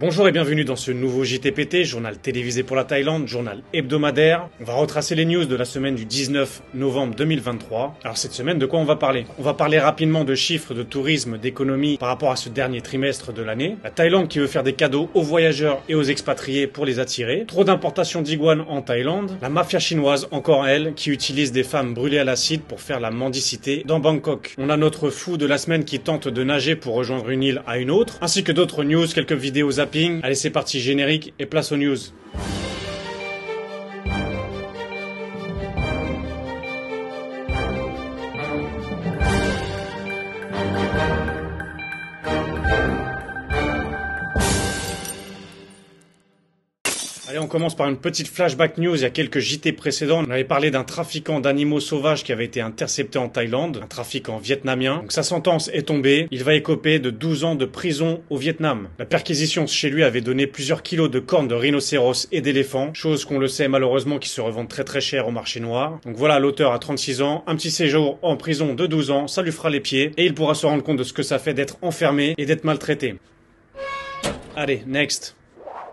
Bonjour et bienvenue dans ce nouveau JTPT, journal télévisé pour la Thaïlande, journal hebdomadaire. On va retracer les news de la semaine du 19 novembre 2023. Alors cette semaine, de quoi on va parler? On va parler rapidement de chiffres de tourisme, d'économie par rapport à ce dernier trimestre de l'année. La Thaïlande qui veut faire des cadeaux aux voyageurs et aux expatriés pour les attirer. Trop d'importations d'iguanes en Thaïlande. La mafia chinoise, encore elle, qui utilise des femmes brûlées à l'acide pour faire la mendicité dans Bangkok. On a notre fou de la semaine qui tente de nager pour rejoindre une île à une autre, ainsi que d'autres news, quelques vidéos zapping. Allez, c'est parti, générique et place aux news. Allez, on commence par une petite flashback news. Il y a quelques JT précédents, on avait parlé d'un trafiquant d'animaux sauvages qui avait été intercepté en Thaïlande, un trafiquant vietnamien. Donc sa sentence est tombée, il va écoper de 12 ans de prison au Vietnam. La perquisition chez lui avait donné plusieurs kilos de cornes de rhinocéros et d'éléphants, chose qu'on le sait malheureusement qui se revendent très cher au marché noir. Donc voilà, l'auteur a 36 ans, un petit séjour en prison de 12 ans, ça lui fera les pieds, et il pourra se rendre compte de ce que ça fait d'être enfermé et d'être maltraité. Allez, next.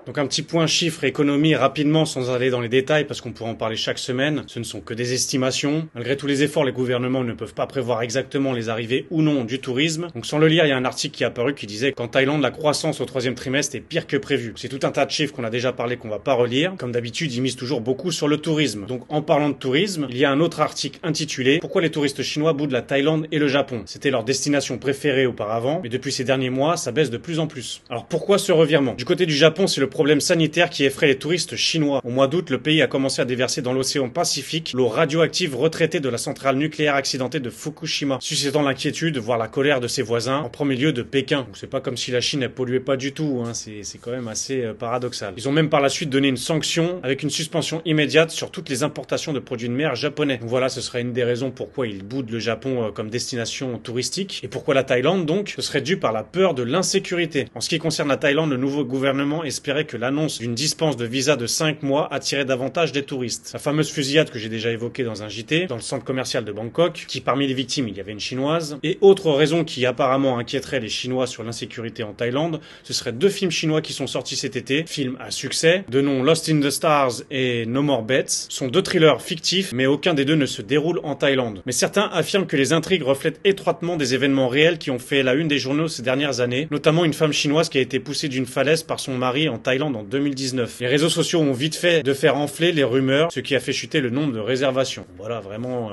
Donc un petit point chiffre économie rapidement sans aller dans les détails parce qu'on pourra en parler chaque semaine. Ce ne sont que des estimations. Malgré tous les efforts, les gouvernements ne peuvent pas prévoir exactement les arrivées ou non du tourisme. Donc sans le lire, il y a un article qui est apparu qui disait qu'en Thaïlande, la croissance au troisième trimestre est pire que prévu. C'est tout un tas de chiffres qu'on a déjà parlé qu'on va pas relire. Comme d'habitude, ils misent toujours beaucoup sur le tourisme. Donc en parlant de tourisme, il y a un autre article intitulé Pourquoi les touristes chinois boudent la Thaïlande et le Japon. C'était leur destination préférée auparavant, mais depuis ces derniers mois, ça baisse de plus en plus. Alors pourquoi ce revirement? Du côté du Japon, c'est le problème sanitaire qui effraie les touristes chinois. Au mois d'août, le pays a commencé à déverser dans l'océan Pacifique l'eau radioactive retraitée de la centrale nucléaire accidentée de Fukushima, suscitant l'inquiétude, voire la colère de ses voisins, en premier lieu de Pékin. Donc c'est pas comme si la Chine elle polluait pas du tout, hein. C'est quand même assez paradoxal. Ils ont même par la suite donné une sanction avec une suspension immédiate sur toutes les importations de produits de mer japonais. Donc voilà, ce serait une des raisons pourquoi ils boudent le Japon comme destination touristique. Et pourquoi la Thaïlande donc? Ce serait dû par la peur de l'insécurité. En ce qui concerne la Thaïlande, le nouveau gouvernement espérait que l'annonce d'une dispense de visa de 5 mois attirait davantage des touristes. La fameuse fusillade que j'ai déjà évoquée dans un JT, dans le centre commercial de Bangkok, qui parmi les victimes il y avait une chinoise, et autre raison qui apparemment inquiéterait les Chinois sur l'insécurité en Thaïlande, ce seraient deux films chinois qui sont sortis cet été, films à succès, de nom Lost in the Stars et No More Bets, sont deux thrillers fictifs, mais aucun des deux ne se déroule en Thaïlande. Mais certains affirment que les intrigues reflètent étroitement des événements réels qui ont fait la une des journaux ces dernières années, notamment une femme chinoise qui a été poussée d'une falaise par son mari en Thaïlande en 2019. Les réseaux sociaux ont vite fait de faire enfler les rumeurs, ce qui a fait chuter le nombre de réservations. Voilà, vraiment...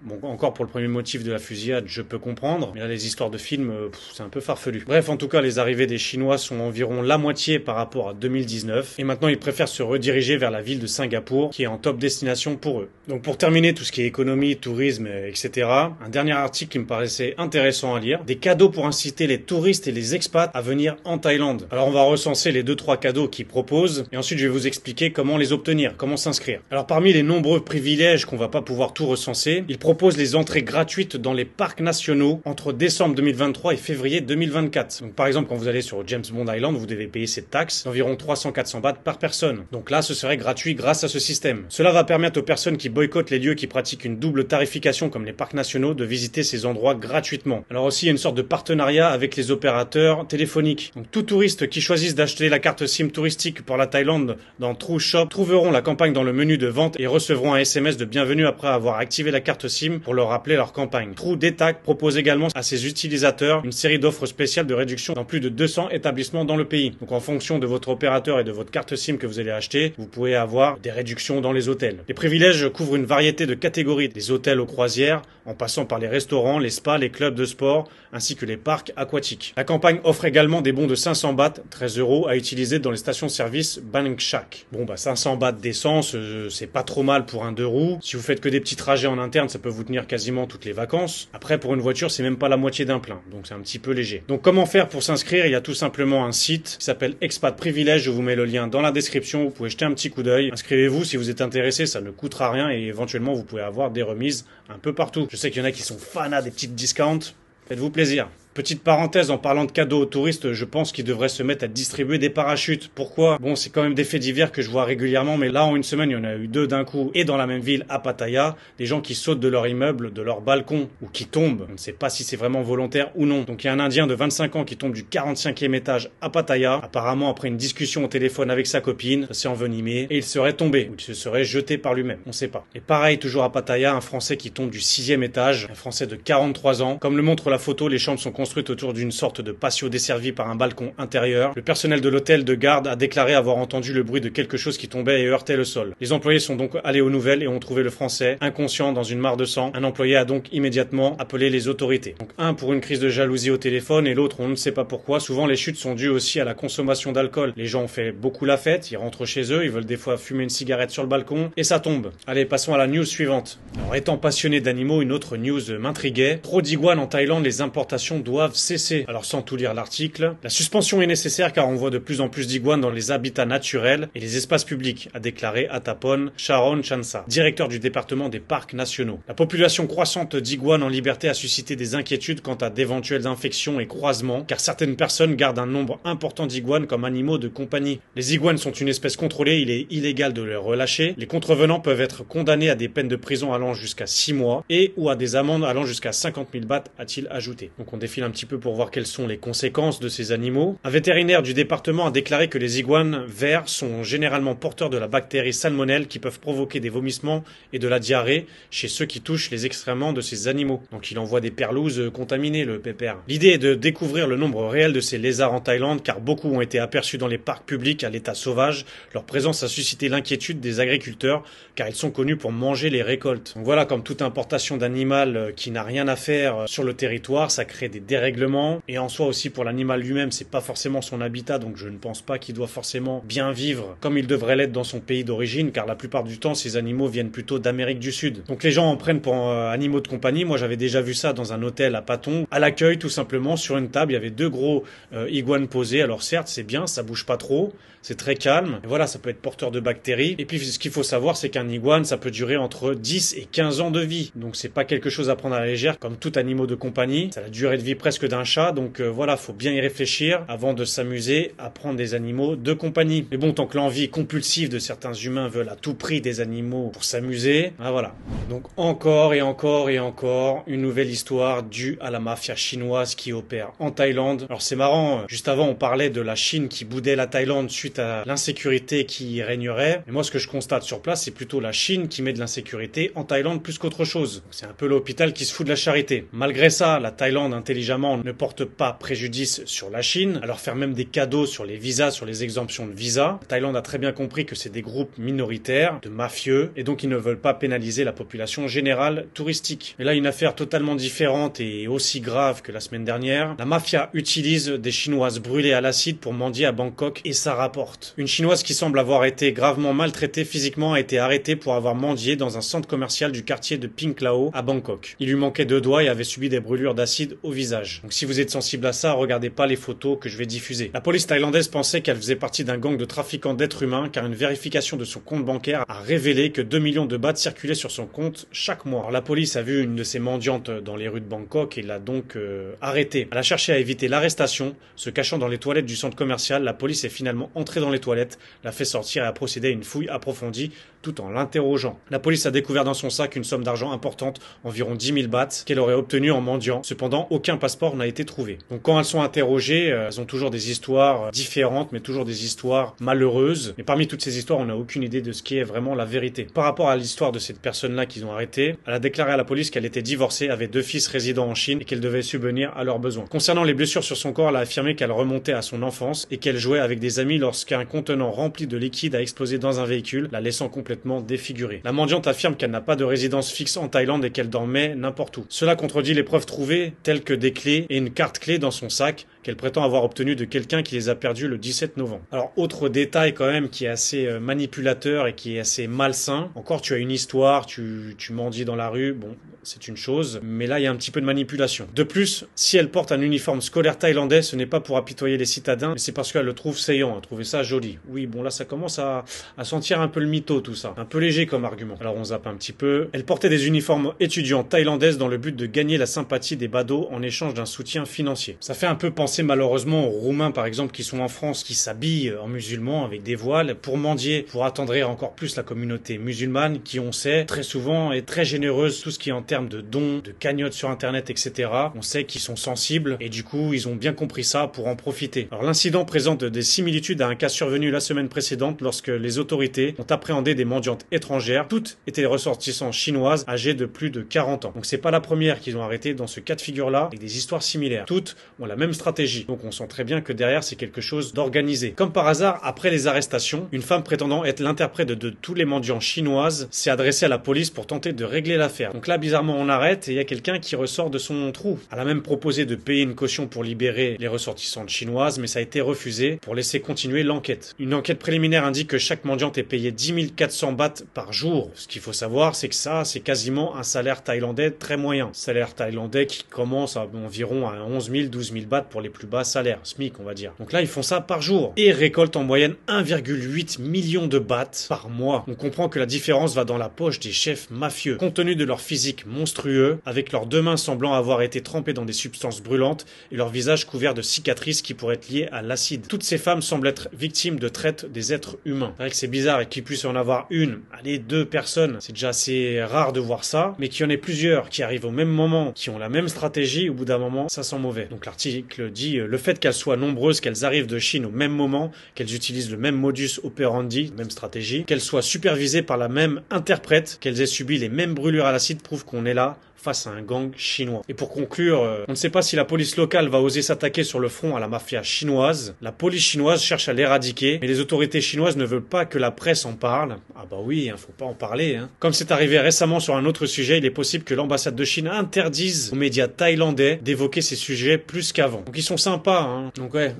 Bon, encore pour le premier motif de la fusillade, je peux comprendre, mais là les histoires de films, c'est un peu farfelu. Bref, en tout cas, les arrivées des Chinois sont environ la moitié par rapport à 2019, et maintenant ils préfèrent se rediriger vers la ville de Singapour, qui est en top destination pour eux. Donc pour terminer tout ce qui est économie, tourisme, etc., un dernier article qui me paraissait intéressant à lire, des cadeaux pour inciter les touristes et les expats à venir en Thaïlande. Alors on va recenser les 2-3 cadeaux qu'ils proposent, et ensuite je vais vous expliquer comment les obtenir, comment s'inscrire. Alors parmi les nombreux privilèges qu'on va pas pouvoir tout recenser, ils propose les entrées gratuites dans les parcs nationaux entre décembre 2023 et février 2024. Donc par exemple, quand vous allez sur James Bond Island, vous devez payer cette taxe d'environ 300-400 bahts par personne. Donc là, ce serait gratuit grâce à ce système. Cela va permettre aux personnes qui boycottent les lieux qui pratiquent une double tarification comme les parcs nationaux de visiter ces endroits gratuitement. Alors aussi, il y a une sorte de partenariat avec les opérateurs téléphoniques. Donc tout touriste qui choisisse d'acheter la carte SIM touristique pour la Thaïlande dans True Shop trouveront la campagne dans le menu de vente et recevront un SMS de bienvenue après avoir activé la carte SIM pour leur rappeler leur campagne. True Detac propose également à ses utilisateurs une série d'offres spéciales de réduction dans plus de 200 établissements dans le pays. Donc en fonction de votre opérateur et de votre carte SIM que vous allez acheter, vous pouvez avoir des réductions dans les hôtels. Les privilèges couvrent une variété de catégories, des hôtels aux croisières, en passant par les restaurants, les spas, les clubs de sport, ainsi que les parcs aquatiques. La campagne offre également des bons de 500 bahts, 13 € à utiliser dans les stations-service Bangshak. Bon 500 bahts d'essence, c'est pas trop mal pour un 2 roues. Si vous faites que des petits trajets en interne, ça peut vous tenir quasiment toutes les vacances. Après, pour une voiture, c'est même pas la moitié d'un plein, donc c'est un petit peu léger. Donc comment faire pour s'inscrire? Il y a tout simplement un site qui s'appelle Expat Privilège, je vous mets le lien dans la description, vous pouvez jeter un petit coup d'œil. Inscrivez-vous si vous êtes intéressé, ça ne coûtera rien et éventuellement vous pouvez avoir des remises un peu partout. Je sais qu'il y en a qui sont fanas des petites discounts, faites-vous plaisir. Petite parenthèse, en parlant de cadeaux aux touristes, je pense qu'ils devraient se mettre à distribuer des parachutes. Pourquoi? Bon, c'est quand même des faits divers que je vois régulièrement, mais là, en une semaine, il y en a eu 2 d'un coup, et dans la même ville, à Pattaya, des gens qui sautent de leur immeuble, de leur balcon, ou qui tombent. On ne sait pas si c'est vraiment volontaire ou non. Donc il y a un Indien de 25 ans qui tombe du 45e étage à Pattaya. Apparemment, après une discussion au téléphone avec sa copine, ça s'est envenimé, et il serait tombé, ou il se serait jeté par lui-même. On sait pas. Et pareil, toujours à Pattaya, un Français qui tombe du 6e étage, un Français de 43 ans. Comme le montre la photo, les chambres sont construites autour d'une sorte de patio desservi par un balcon intérieur. Le personnel de l'hôtel de garde a déclaré avoir entendu le bruit de quelque chose qui tombait et heurtait le sol. Les employés sont donc allés aux nouvelles et ont trouvé le Français inconscient dans une mare de sang. Un employé a donc immédiatement appelé les autorités. Donc un pour une crise de jalousie au téléphone et l'autre on ne sait pas pourquoi. Souvent les chutes sont dues aussi à la consommation d'alcool. Les gens ont fait beaucoup la fête, ils rentrent chez eux, ils veulent des fois fumer une cigarette sur le balcon et ça tombe. Allez, passons à la news suivante. Alors étant passionné d'animaux, une autre news m'intriguait. Trop d'iguanes en Thaïlande, les importations doivent cesser. Alors sans tout lire l'article, la suspension est nécessaire car on voit de plus en plus d'iguanes dans les habitats naturels et les espaces publics, a déclaré Atapon Sharon Chansa, directeur du département des parcs nationaux. La population croissante d'iguanes en liberté a suscité des inquiétudes quant à d'éventuelles infections et croisements, car certaines personnes gardent un nombre important d'iguanes comme animaux de compagnie. Les iguanes sont une espèce contrôlée, il est illégal de les relâcher. Les contrevenants peuvent être condamnés à des peines de prison allant jusqu'à 6 mois et ou à des amendes allant jusqu'à 50 000 bahts, a-t-il ajouté. Donc on défile un petit peu pour voir quelles sont les conséquences de ces animaux. Un vétérinaire du département a déclaré que les iguanes verts sont généralement porteurs de la bactérie salmonelle qui peuvent provoquer des vomissements et de la diarrhée chez ceux qui touchent les excréments de ces animaux. Donc il envoie des perlouses contaminées, le pépère. L'idée est de découvrir le nombre réel de ces lézards en Thaïlande car beaucoup ont été aperçus dans les parcs publics à l'état sauvage. Leur présence a suscité l'inquiétude des agriculteurs car ils sont connus pour manger les récoltes. Donc voilà, comme toute importation d'animal qui n'a rien à faire sur le territoire, ça crée des dérèglements et en soi aussi pour l'animal lui-même, c'est pas forcément son habitat, donc je ne pense pas qu'il doit forcément bien vivre comme il devrait l'être dans son pays d'origine car la plupart du temps ces animaux viennent plutôt d'Amérique du Sud. Donc les gens en prennent pour animaux de compagnie. Moi j'avais déjà vu ça dans un hôtel à Pattaya. À l'accueil tout simplement sur une table il y avait 2 gros iguanes posés. Alors certes c'est bien, ça bouge pas trop, c'est très calme. Et voilà, ça peut être porteur de bactéries. Et puis ce qu'il faut savoir c'est qu'un iguane ça peut durer entre 10 et 15 ans de vie. Donc c'est pas quelque chose à prendre à la légère comme tout animal de compagnie. Ça a la durée de vie presque d'un chat. Donc voilà, faut bien y réfléchir avant de s'amuser à prendre des animaux de compagnie. Mais bon, tant que l'envie compulsive de certains humains veulent à tout prix des animaux pour s'amuser, voilà. Donc encore et encore et encore une nouvelle histoire due à la mafia chinoise qui opère en Thaïlande. Alors c'est marrant, juste avant on parlait de la Chine qui boudait la Thaïlande suite à l'insécurité qui y régnerait. Et moi ce que je constate sur place c'est plutôt la Chine qui met de l'insécurité en Thaïlande plus qu'autre chose. C'est un peu l'hôpital qui se fout de la charité. Malgré ça, la Thaïlande intelligemment ne porte pas préjudice sur la Chine, à leur faire même des cadeaux sur les visas, sur les exemptions de visas. La Thaïlande a très bien compris que c'est des groupes minoritaires, de mafieux, et donc ils ne veulent pas pénaliser la population générale touristique. Et là, une affaire totalement différente et aussi grave que la semaine dernière. La mafia utilise des Chinoises brûlées à l'acide pour mendier à Bangkok et ça rapporte. Une Chinoise qui semble avoir été gravement maltraitée physiquement a été arrêtée pour avoir mendié dans un centre commercial du quartier de Pinklao à Bangkok. Il lui manquait 2 doigts et avait subi des brûlures d'acide au visage. Donc si vous êtes sensible à ça, regardez pas les photos que je vais diffuser. La police thaïlandaise pensait qu'elle faisait partie d'un gang de trafiquants d'êtres humains car une vérification de son compte bancaire a révélé que 2 millions de bahts circulaient sur son compte chaque mois. Alors, la police a vu une de ces mendiantes dans les rues de Bangkok et l'a donc arrêtée. Elle a cherché à éviter l'arrestation, se cachant dans les toilettes du centre commercial. La police est finalement entrée dans les toilettes, l'a fait sortir et a procédé à une fouille approfondie tout en l'interrogeant. La police a découvert dans son sac une somme d'argent importante, environ 10 000 bahts, qu'elle aurait obtenue en mendiant. Cependant, aucun passeport n'a été trouvé. Donc quand elles sont interrogées, elles ont toujours des histoires différentes, mais toujours des histoires malheureuses. Et parmi toutes ces histoires, on n'a aucune idée de ce qui est vraiment la vérité. Par rapport à l'histoire de cette personne-là qu'ils ont arrêtée, elle a déclaré à la police qu'elle était divorcée, avait 2 fils résidant en Chine et qu'elle devait subvenir à leurs besoins. Concernant les blessures sur son corps, elle a affirmé qu'elle remontait à son enfance et qu'elle jouait avec des amis lorsqu'un contenant rempli de liquide a explosé dans un véhicule, la laissant complètement défigurée. La mendiante affirme qu'elle n'a pas de résidence fixe en Thaïlande et qu'elle dormait n'importe où. Cela contredit les preuves trouvées, telles que des clés et une carte clé dans son sac qu'elle prétend avoir obtenu de quelqu'un qui les a perdus le 17 novembre. Alors, autre détail quand même qui est assez manipulateur et qui est assez malsain. Encore, tu as une histoire, tu mendies dans la rue, bon, c'est une chose, mais là il y a un petit peu de manipulation. De plus, si elle porte un uniforme scolaire thaïlandais, ce n'est pas pour apitoyer les citadins, mais c'est parce qu'elle le trouve saillant, elle trouvait ça joli. Oui, bon là ça commence à sentir un peu le mytho tout ça, un peu léger comme argument. Alors on zappe un petit peu. Elle portait des uniformes étudiants thaïlandaises dans le but de gagner la sympathie des badauds en échange d'un soutien financier. Ça fait un peu penser malheureusement aux Roumains par exemple qui sont en France, qui s'habillent en musulmans avec des voiles pour mendier, pour attendrir encore plus la communauté musulmane qui, on sait, très souvent est très généreuse, tout ce qui est en termes de dons, de cagnottes sur internet, etc. On sait qu'ils sont sensibles et du coup ils ont bien compris ça pour en profiter. Alors l'incident présente des similitudes à un cas survenu la semaine précédente lorsque les autorités ont appréhendé des mendiantes étrangères. Toutes étaient ressortissantes chinoises âgées de plus de 40 ans. Donc c'est pas la première qu'ils ont arrêté dans ce cas de figure-là, avec des histoires similaires. Toutes ont la même stratégie. Donc on sent très bien que derrière c'est quelque chose d'organisé. Comme par hasard, après les arrestations, une femme prétendant être l'interprète de tous les mendiants chinoises s'est adressée à la police pour tenter de régler l'affaire. Donc là bizarrement on arrête et il y a quelqu'un qui ressort de son trou. Elle a même proposé de payer une caution pour libérer les ressortissantes chinoises, mais ça a été refusé pour laisser continuer l'enquête. Une enquête préliminaire indique que chaque mendiante est payée 10 400 bahts par jour. Ce qu'il faut savoir, c'est que ça, c'est quasiment un salaire thaïlandais très moyen. Salaire thaïlandais qui commence à environ à 11 000, 12 000 bahts pour les plus bas salaires, SMIC on va dire. Donc là, ils font ça par jour et récoltent en moyenne 1,8 million de bahts par mois. On comprend que la différence va dans la poche des chefs mafieux. Compte tenu de leur physique monstrueux, avec leurs deux mains semblant avoir été trempées dans des substances brûlantes et leur visage couvert de cicatrices qui pourraient être liées à l'acide. Toutes ces femmes semblent être victimes de traite des êtres humains. C'est vrai que c'est bizarre et qu'il puisse en avoir une, allez, deux personnes, c'est déjà assez rare de voir ça, mais qu'il y en ait plusieurs qui arrivent au même moment, qui ont la même stratégie, au bout d'un moment, ça sent mauvais. Donc l'article dit, le fait qu'elles soient nombreuses, qu'elles arrivent de Chine au même moment, qu'elles utilisent le même modus operandi, même stratégie, qu'elles soient supervisées par la même interprète, qu'elles aient subi les mêmes brûlures à l'acide, prouve qu'on est là face à un gang chinois. Et pour conclure, on ne sait pas si la police locale va oser s'attaquer sur le front à la mafia chinoise. La police chinoise cherche à l'éradiquer, mais les autorités chinoises ne veulent pas que la presse en parle. Ah bah oui, faut pas en parler. Comme c'est arrivé récemment sur un autre sujet, il est possible que l'ambassade de Chine interdise aux médias thaïlandais d'évoquer ces sujets plus qu'avant. Donc ils sont sympas. Donc ouais,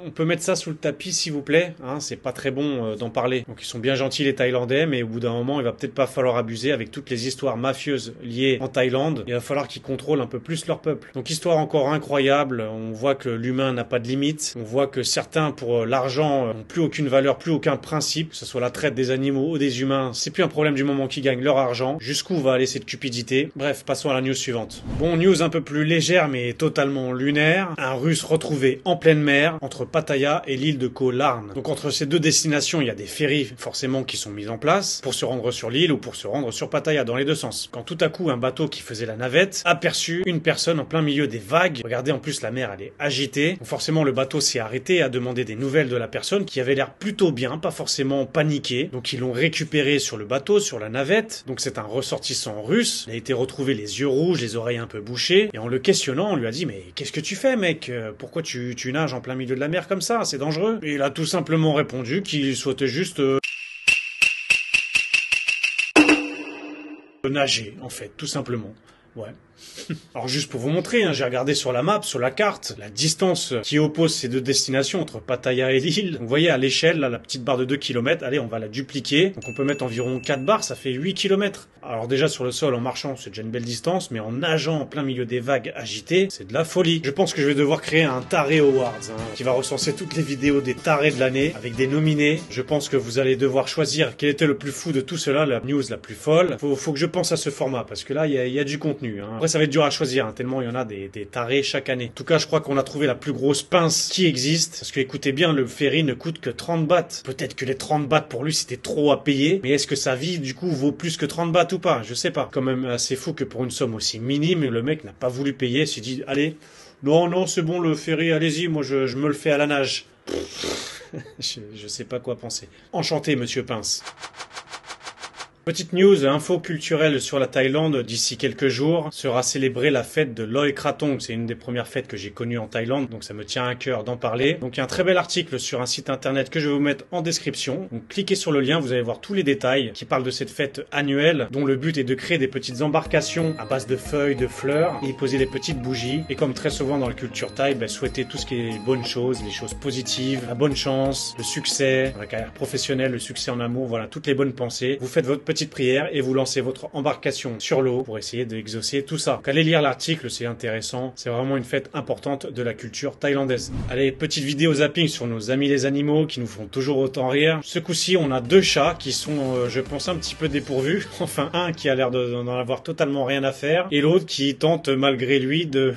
on peut mettre ça sous le tapis s'il vous plaît. C'est pas très bon d'en parler. Donc ils sont bien gentils les Thaïlandais, mais au bout d'un moment, il va peut-être pas falloir abuser avec toutes les histoires mafieuses liées en Thaïlande. Il va falloir qu'ils contrôlent un peu plus leur peuple. Donc histoire encore incroyable, on voit que l'humain n'a pas de limite, on voit que certains pour l'argent n'ont plus aucune valeur, plus aucun principe, que ce soit la traite des animaux ou des humains, c'est plus un problème du moment qu'ils gagnent leur argent. Jusqu'où va aller cette cupidité? Bref, passons à la news suivante. Bon, news un peu plus légère mais totalement lunaire, un Russe retrouvé en pleine mer entre Pattaya et l'île de Koh Larn. Donc entre ces deux destinations, il y a des ferries forcément qui sont mises en place pour se rendre sur l'île ou pour se rendre sur Pattaya, dans les deux sens. Quand tout à coup un bateau qui faisait la navette aperçut une personne en plein milieu des vagues. Regardez, en plus la mer elle est agitée. Donc forcément le bateau s'est arrêté à demander des nouvelles de la personne qui avait l'air plutôt bien, pas forcément paniqué. Donc ils l'ont récupéré sur le bateau, sur la navette. Donc c'est un ressortissant russe. Il a été retrouvé les yeux rouges, les oreilles un peu bouchées. Et en le questionnant, on lui a dit mais qu'est-ce que tu fais mec? Pourquoi tu nages en plein milieu de la mer comme ça? C'est dangereux. Et il a tout simplement répondu qu'il souhaitait juste nager en fait, tout simplement. Ouais. Alors juste pour vous montrer, j'ai regardé sur la map, sur la carte, la distance qui oppose ces deux destinations entre Pattaya et l'île. Vous voyez à l'échelle, là, la petite barre de 2 km, allez, on va la dupliquer. Donc on peut mettre environ 4 barres, ça fait 8 km. Alors déjà sur le sol, en marchant, c'est déjà une belle distance, mais en nageant en plein milieu des vagues agitées, c'est de la folie. Je pense que je vais devoir créer un Taré Awards, qui va recenser toutes les vidéos des tarés de l'année, avec des nominés. Je pense que vous allez devoir choisir quel était le plus fou de tout cela, la news la plus folle. Faut que je pense à ce format, parce que là, il y a du contenu. Après, ça va être dur à choisir, tellement il y en a des tarés chaque année. En tout cas, je crois qu'on a trouvé la plus grosse pince qui existe, parce que écoutez bien, le ferry ne coûte que 30 bahts. Peut-être que les 30 bahts pour lui c'était trop à payer, mais est-ce que sa vie du coup vaut plus que 30 bahts ou pas? Je sais pas. Quand même assez fou que pour une somme aussi minime, le mec n'a pas voulu payer, s'est dit allez, non c'est bon le ferry, allez-y, moi je me le fais à la nage. je sais pas quoi penser. Enchanté monsieur Pince. Petite news, info culturelle sur la Thaïlande, d'ici quelques jours sera célébrée la fête de Loy Krathong. C'est une des premières fêtes que j'ai connues en Thaïlande, donc ça me tient à cœur d'en parler. Donc il y a un très bel article sur un site internet que je vais vous mettre en description. Donc cliquez sur le lien, vous allez voir tous les détails qui parlent de cette fête annuelle, dont le but est de créer des petites embarcations à base de feuilles, de fleurs, et y poser des petites bougies. Et comme très souvent dans la culture thaï, souhaiter tout ce qui est bonnes choses, les choses positives, la bonne chance, le succès, la carrière professionnelle, le succès en amour, voilà, toutes les bonnes pensées. Vous faites votre petite petite prière et vous lancez votre embarcation sur l'eau pour essayer d'exaucer tout ça. Donc allez lire l'article, c'est intéressant. C'est vraiment une fête importante de la culture thaïlandaise. Allez, petite vidéo zapping sur nos amis les animaux qui nous font toujours autant rire. Ce coup-ci, on a deux chats qui sont, je pense, un petit peu dépourvus. Enfin, un qui a l'air d'en avoir totalement rien à faire et l'autre qui tente malgré lui de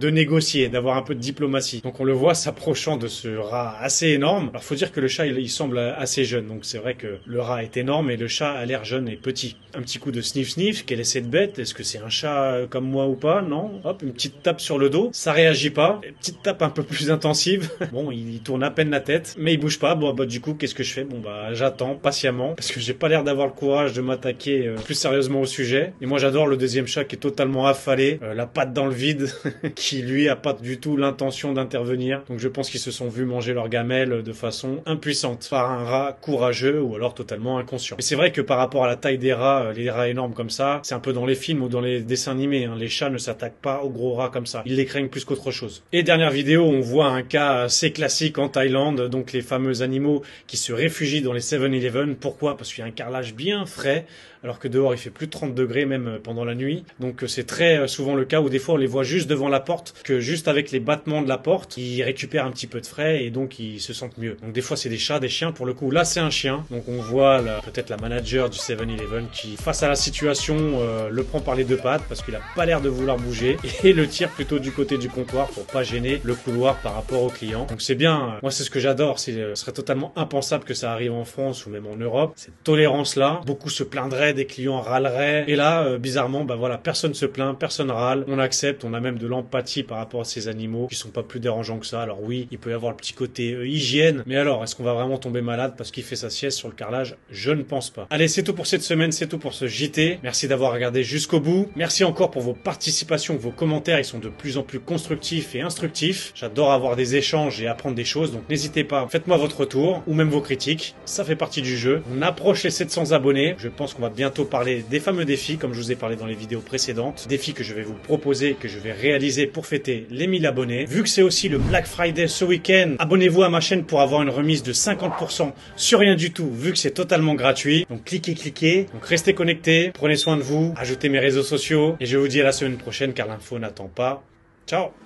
négocier, d'avoir un peu de diplomatie. Donc on le voit s'approchant de ce rat assez énorme. Alors faut dire que le chat il semble assez jeune, donc c'est vrai que le rat est énorme et le chat a l'air jeune et petit. Un petit coup de sniff sniff, quelle est cette bête? Est-ce que c'est un chat comme moi ou pas? Non. Hop, une petite tape sur le dos, ça réagit pas. Une petite tape un peu plus intensive. Bon, il tourne à peine la tête, mais il bouge pas. Bon bah du coup qu'est-ce que je fais? Bon bah j'attends patiemment parce que j'ai pas l'air d'avoir le courage de m'attaquer plus sérieusement au sujet. Et moi j'adore le deuxième chat qui est totalement affalé, la patte dans le vide, qui lui a pas du tout l'intention d'intervenir. Donc je pense qu'ils se sont vus manger leur gamelle de façon impuissante par un rat courageux ou alors totalement inconscient. Et c'est vrai que par rapport à la taille des rats, les rats énormes comme ça, c'est un peu dans les films ou dans les dessins animés, hein. Les chats ne s'attaquent pas aux gros rats comme ça. Ils les craignent plus qu'autre chose. Et dernière vidéo, on voit un cas assez classique en Thaïlande, donc les fameux animaux qui se réfugient dans les 7-Eleven. Pourquoi? Parce qu'il y a un carrelage bien frais, alors que dehors il fait plus de 30 degrés même pendant la nuit. Donc c'est très souvent le cas où des fois on les voit juste devant la porte, que juste avec les battements de la porte, ils récupèrent un petit peu de frais et donc ils se sentent mieux. Donc des fois c'est des chats, des chiens pour le coup. Là c'est un chien, donc on voit peut-être la manager du 7-Eleven qui, face à la situation, le prend par les deux pattes parce qu'il a pas l'air de vouloir bouger et le tire plutôt du côté du comptoir pour pas gêner le couloir par rapport aux clients. Donc c'est bien, moi c'est ce que j'adore, ce serait totalement impensable que ça arrive en France ou même en Europe, cette tolérance là. Beaucoup se plaindraient, des clients râleraient et là bizarrement bah voilà, personne se plaint, personne râle, on accepte, on a même de l'empathie par rapport à ces animaux qui sont pas plus dérangeants que ça. Alors oui, il peut y avoir le petit côté hygiène, mais alors est-ce qu'on va vraiment tomber malade parce qu'il fait sa sieste sur le carrelage? Je ne pense pas. Allez, c'est tout pour cette semaine, c'est tout pour ce JT. Merci d'avoir regardé jusqu'au bout. Merci encore pour vos participations, vos commentaires, ils sont de plus en plus constructifs et instructifs. J'adore avoir des échanges et apprendre des choses, donc n'hésitez pas, faites-moi votre retour ou même vos critiques, ça fait partie du jeu. On approche les 700 abonnés, je pense qu'on va bientôt parler des fameux défis comme je vous ai parlé dans les vidéos précédentes, défis que je vais vous proposer, que je vais réaliser pour fêter les 1000 abonnés. Vu que c'est aussi le Black Friday ce week-end, abonnez-vous à ma chaîne pour avoir une remise de 50% sur rien du tout, vu que c'est totalement gratuit. Donc cliquez, donc restez connectés, prenez soin de vous, ajoutez mes réseaux sociaux et je vous dis à la semaine prochaine car l'info n'attend pas. Ciao!